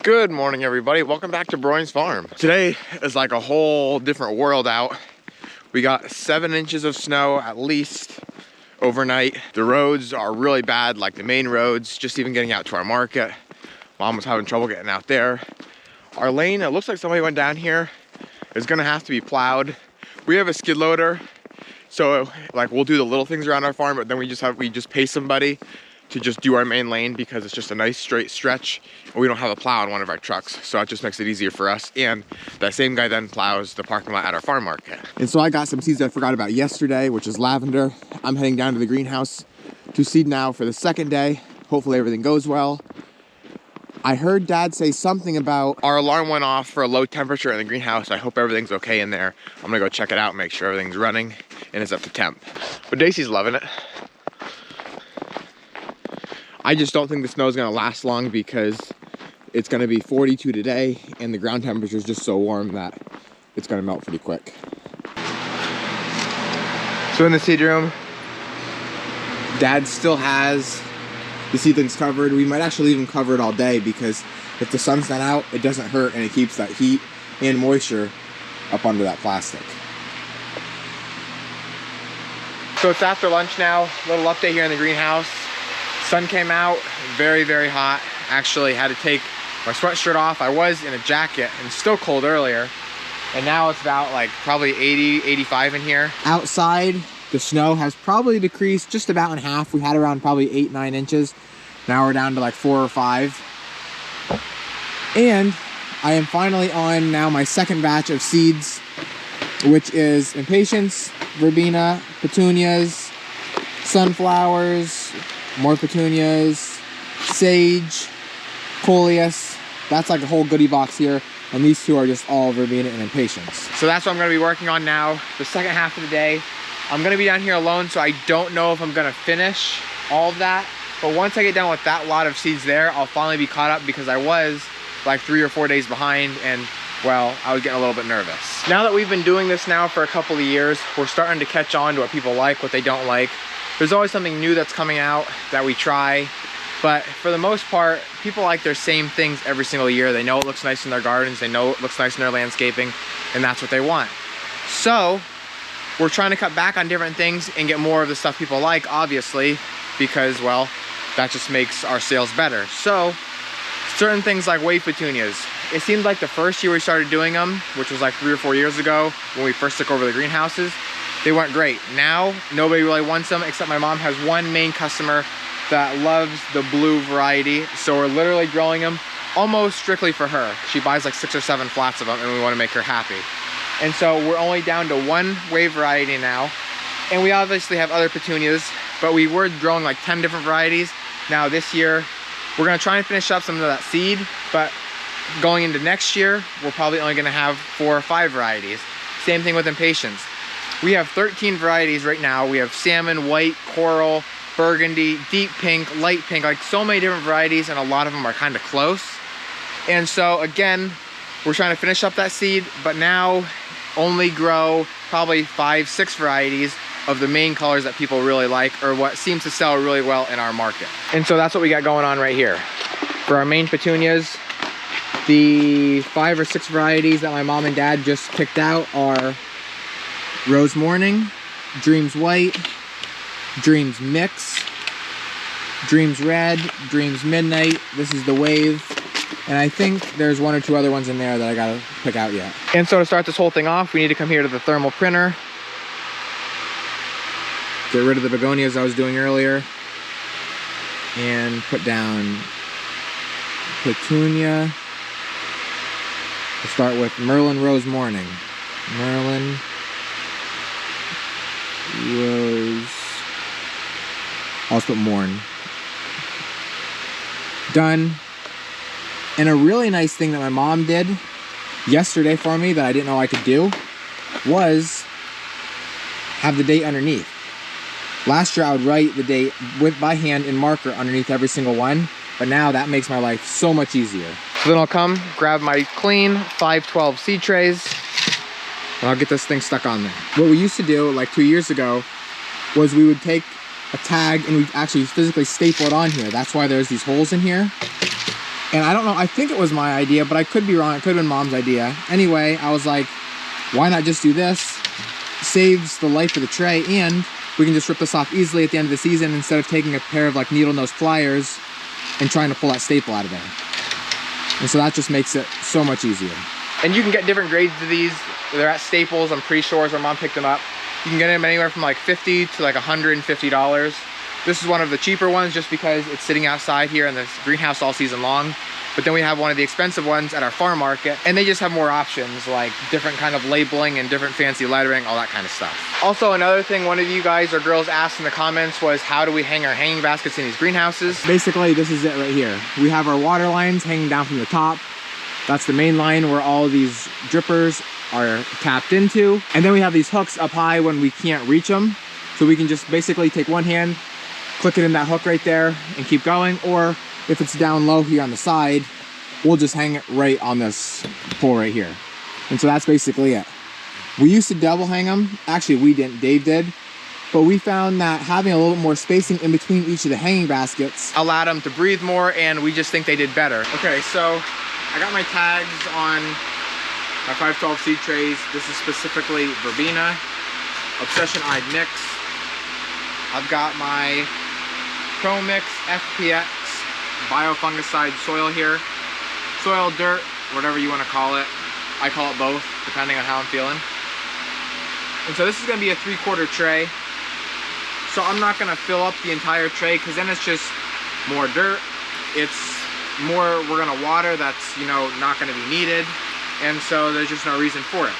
Good morning, everybody. Welcome back to Broyans Farm. Today is like a whole different world out. We got 7 inches of snow at least overnight. The roads are really bad, like the main roads, just even getting out to our market. Mom was having trouble getting out there. Our lane, it looks like somebody went down here. It's gonna have to be plowed. We have a skid loader, so like we'll do the little things around our farm, but then we just pay somebody to just do our main lane because it's just a nice straight stretch and we don't have a plow on one of our trucks, so it just makes it easier for us. And that same guy then plows the parking lot at our farm market. And so I got some seeds I forgot about yesterday, which is lavender. I'm heading down to the greenhouse to seed now for the second day. Hopefully everything goes well. I heard Dad say something about our alarm went off for a low temperature in the greenhouse. I hope everything's okay in there. I'm gonna go check it out, make sure everything's running and it's up to temp. But Daisy's loving it. I just don't think the snow is gonna last long because it's gonna be 42 today and the ground temperature is just so warm that it's gonna melt pretty quick. So in the seed room, Dad still has the seedlings covered. We might actually leave them covered all day because if the sun's not out, it doesn't hurt and it keeps that heat and moisture up under that plastic. So it's after lunch now, a little update here in the greenhouse. Sun came out, very, very hot. Actually had to take my sweatshirt off. I was in a jacket and still cold earlier. And now it's about like probably 80, 85 in here. Outside, the snow has probably decreased just about in half. We had around probably 8, 9 inches. Now we're down to like 4 or 5. And I am finally on now my second batch of seeds, which is impatiens, verbena, petunias, sunflowers, more petunias, sage, coleus. That's like a whole goodie box here. And these two are just all verbena and impatiens. So that's what I'm gonna be working on now, the second half of the day. I'm gonna be down here alone, so I don't know if I'm gonna finish all of that. But once I get done with that lot of seeds there, I'll finally be caught up because I was like 3 or 4 days behind and well, I was getting a little bit nervous. Now that we've been doing this now for a couple of years, we're starting to catch on to what people like, what they don't like. There's always something new that's coming out that we try, but for the most part, people like their same things every single year. They know it looks nice in their gardens, they know it looks nice in their landscaping, and that's what they want. So we're trying to cut back on different things and get more of the stuff people like, obviously, because, well, that just makes our sales better. So certain things like wave petunias. It seemed like the first year we started doing them, which was like 3 or 4 years ago when we first took over the greenhouses, they weren't great. Now, nobody really wants them except my mom has one main customer that loves the blue variety. So we're literally growing them almost strictly for her. She buys like 6 or 7 flats of them and we want to make her happy. And so we're only down to one wave variety now. And we obviously have other petunias, but we were growing like 10 different varieties. Now this year, we're gonna try and finish up some of that seed, but going into next year, we're probably only gonna have 4 or 5 varieties. Same thing with impatiens. We have 13 varieties right now. We have salmon, white, coral, burgundy, deep pink, light pink, like so many different varieties, and a lot of them are kind of close. And so again, we're trying to finish up that seed, but now only grow probably 5, 6 varieties of the main colors that people really like, or what seems to sell really well in our market. And so that's what we got going on right here. For our main petunias, the 5 or 6 varieties that my mom and dad just picked out are Rose Morning, Dreams White, Dreams Mix, Dreams Red, Dreams Midnight. This is the wave. And I think there's 1 or 2 other ones in there that I gotta pick out yet. And so to start this whole thing off, we need to come here to the thermal printer. Get rid of the begonias I was doing earlier. And put down petunia. We'll start with Merlin Rose Morning. Merlin Rose. I'll put Morn. Done. And a really nice thing that my mom did yesterday for me that I didn't know I could do was have the date underneath. Last year I would write the date by hand in marker underneath every single one, but now that makes my life so much easier. So then I'll come grab my clean 512 seed trays and I'll get this thing stuck on there. What we used to do like 2 years ago was we would take a tag and we'd actually physically staple it on here. That's why there's these holes in here. And I don't know, I think it was my idea, but I could be wrong. It could have been Mom's idea. Anyway, I was like, why not just do this? Saves the life of the tray, and we can just rip this off easily at the end of the season instead of taking a pair of like needle nose pliers and trying to pull that staple out of there. And so that just makes it so much easier. And you can get different grades of these. They're at Staples. I'm pretty sure where Mom picked them up. You can get them anywhere from like $50 to like $150. This is one of the cheaper ones just because it's sitting outside here in the greenhouse all season long. But then we have one of the expensive ones at our farm market, and they just have more options, like different kind of labeling and different fancy lettering, all that kind of stuff. Also, another thing one of you guys or girls asked in the comments was, how do we hang our hanging baskets in these greenhouses? Basically, this is it right here. We have our water lines hanging down from the top. That's the main line where all these drippers are tapped into. And then we have these hooks up high when we can't reach them. So we can just basically take one hand, click it in that hook right there and keep going. Or if it's down low here on the side, we'll just hang it right on this pole right here. And so that's basically it. We used to double hang them. Actually, we didn't, Dave did. But we found that having a little bit more spacing in between each of the hanging baskets allowed them to breathe more, and we just think they did better. Okay, so I got my tags on my 512 seed trays. This is specifically Verbena, Obsession-Eyed Mix. I've got my Pro Mix FPX biofungicide soil here. Soil, dirt, whatever you want to call it. I call it both, depending on how I'm feeling. And so this is going to be a 3/4 tray. So I'm not going to fill up the entire tray because then it's just more dirt. It's more we're going to water that's, you know, not going to be needed. And so there's just no reason for it.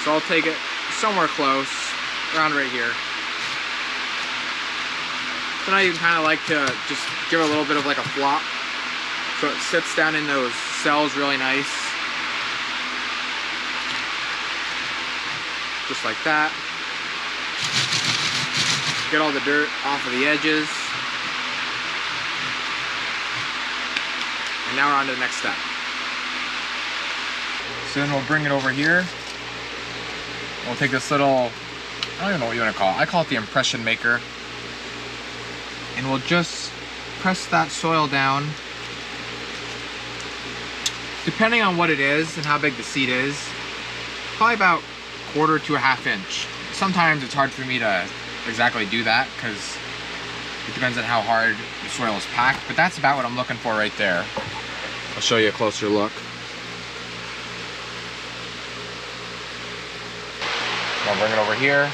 So I'll take it somewhere close, around right here. So now you can kind of like to just give it a little bit of like a flop. So it sits down in those cells really nice. Just like that. Get all the dirt off of the edges. And now we're on to the next step. So then we'll bring it over here. We'll take this little, I don't even know what you want to call it. I call it the impression maker. And we'll just press that soil down. Depending on what it is and how big the seed is, probably about 1/4 to 1/2 inch. Sometimes it's hard for me to exactly do that because it depends on how hard the soil is packed, but that's about what I'm looking for right there. I'll show you a closer look. I'll bring it over here,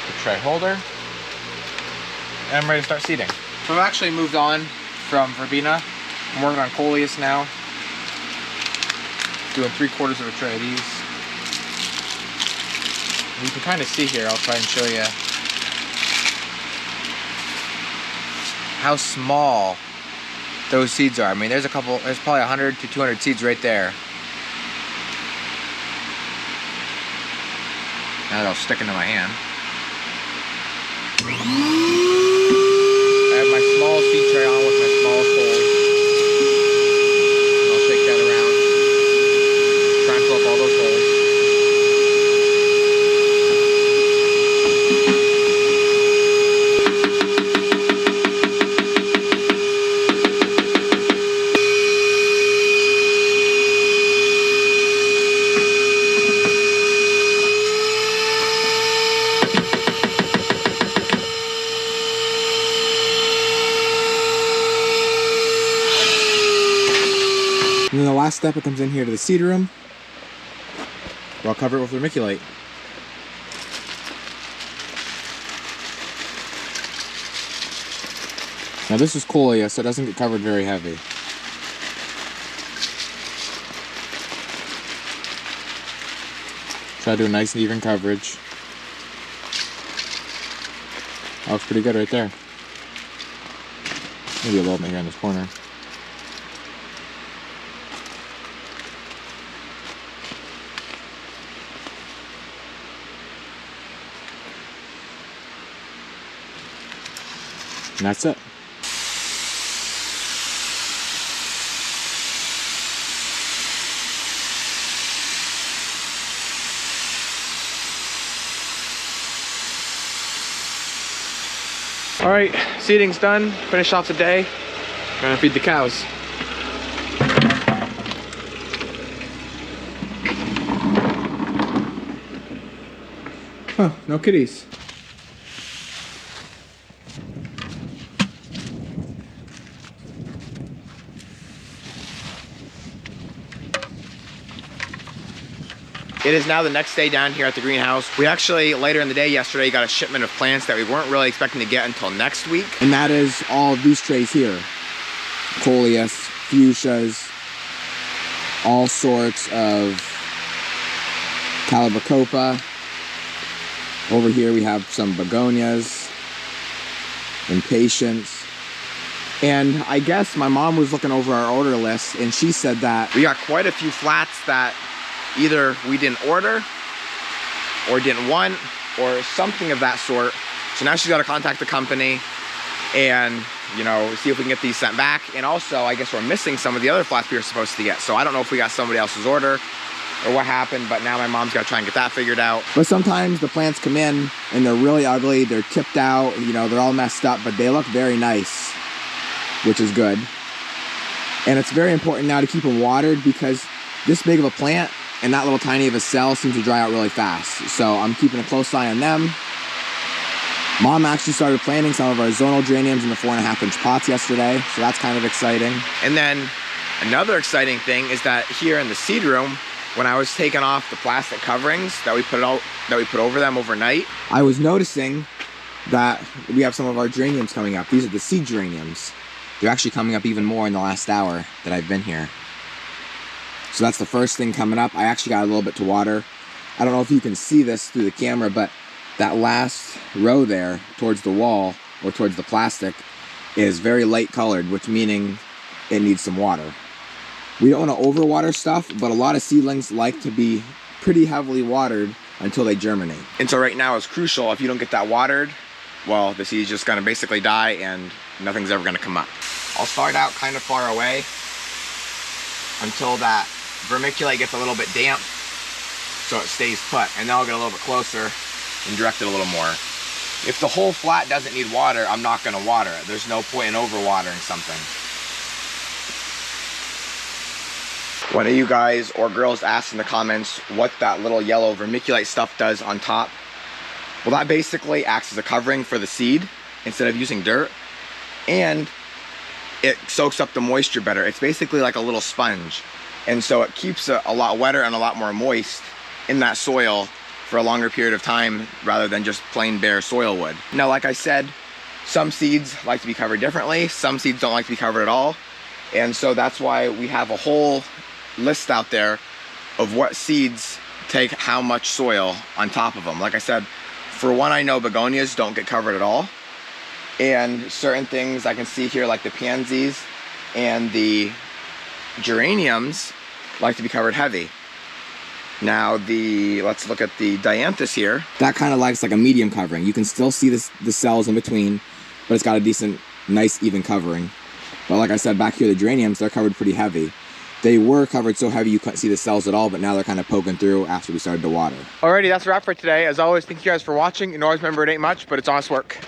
the tray holder, and I'm ready to start seeding. So I've actually moved on from Verbena. I'm working on Coleus now. Doing 3/4 of a tray of these. You can kind of see here, I'll try and show you how small those seeds are. I mean, there's probably 100 to 200 seeds right there. Now they'll stick into my hand. I have my small seed tray on with my smallest hole. And I'll shake that around. Try and fill up all those holes. And then the last step, it comes in here to the seed room, where I'll cover it with vermiculite. Now this is Coleus, so it doesn't get covered very heavy. Try to do a nice and even coverage. That looks pretty good right there. Maybe a little bit here in this corner. And that's it. All right, seeding's done. Finish off the day. Gonna feed the cows. Huh, no kitties. It is now the next day down here at the greenhouse. We actually, later in the day yesterday, got a shipment of plants that we weren't really expecting to get until next week. And that is all of these trays here. Coleus, fuchsias, all sorts of calibracopa. Over here we have some begonias, impatiens. And I guess my mom was looking over our order list and she said that we got quite a few flats that either we didn't order or didn't want or something of that sort. So now she's got to contact the company and, you know, see if we can get these sent back. And also, I guess we're missing some of the other flats we were supposed to get. So I don't know if we got somebody else's order or what happened, but now my mom's got to try and get that figured out. But sometimes the plants come in and they're really ugly. They're tipped out, you know, they're all messed up, but they look very nice, which is good. And it's very important now to keep them watered because this big of a plant and that little tiny of a cell seems to dry out really fast. So I'm keeping a close eye on them. Mom actually started planting some of our zonal geraniums in the 4.5-inch pots yesterday, so that's kind of exciting. And then another exciting thing is that here in the seed room, when I was taking off the plastic coverings that we put over them overnight, I was noticing that we have some of our geraniums coming up. These are the seed geraniums. They're actually coming up even more in the last hour that I've been here. So that's the first thing coming up. I actually got a little bit to water. I don't know if you can see this through the camera, but that last row there towards the wall or towards the plastic is very light colored, which meaning it needs some water. We don't want to overwater stuff, but a lot of seedlings like to be pretty heavily watered until they germinate. And so right now it's crucial. If you don't get that watered, well, the seed's just gonna basically die and nothing's ever gonna come up. I'll start out kind of far away until that vermiculite gets a little bit damp so it stays put, and then I'll get a little bit closer and direct it a little more. If the whole flat doesn't need water, I'm not going to water it. There's no point in overwatering something. One of you guys or girls asked in the comments what that little yellow vermiculite stuff does on top. Well, that basically acts as a covering for the seed instead of using dirt, and it soaks up the moisture better. It's basically like a little sponge. And so it keeps it a lot wetter and a lot more moist in that soil for a longer period of time rather than just plain bare soil would. Now, like I said, some seeds like to be covered differently. Some seeds don't like to be covered at all. And so that's why we have a whole list out there of what seeds take how much soil on top of them. Like I said, for one, I know begonias don't get covered at all. And certain things I can see here, like the pansies and the geraniums, like to be covered heavy. Now let's look at the dianthus here. That kind of likes like a medium covering. You can still see the cells in between, but it's got a decent, nice, even covering. But like I said, back here, the geraniums, they're covered pretty heavy. They were covered so heavy you couldn't see the cells at all, but now they're kind of poking through after we started to water. Alrighty, that's a wrap for today. As always, thank you guys for watching, and always remember it ain't much, but it's honest work.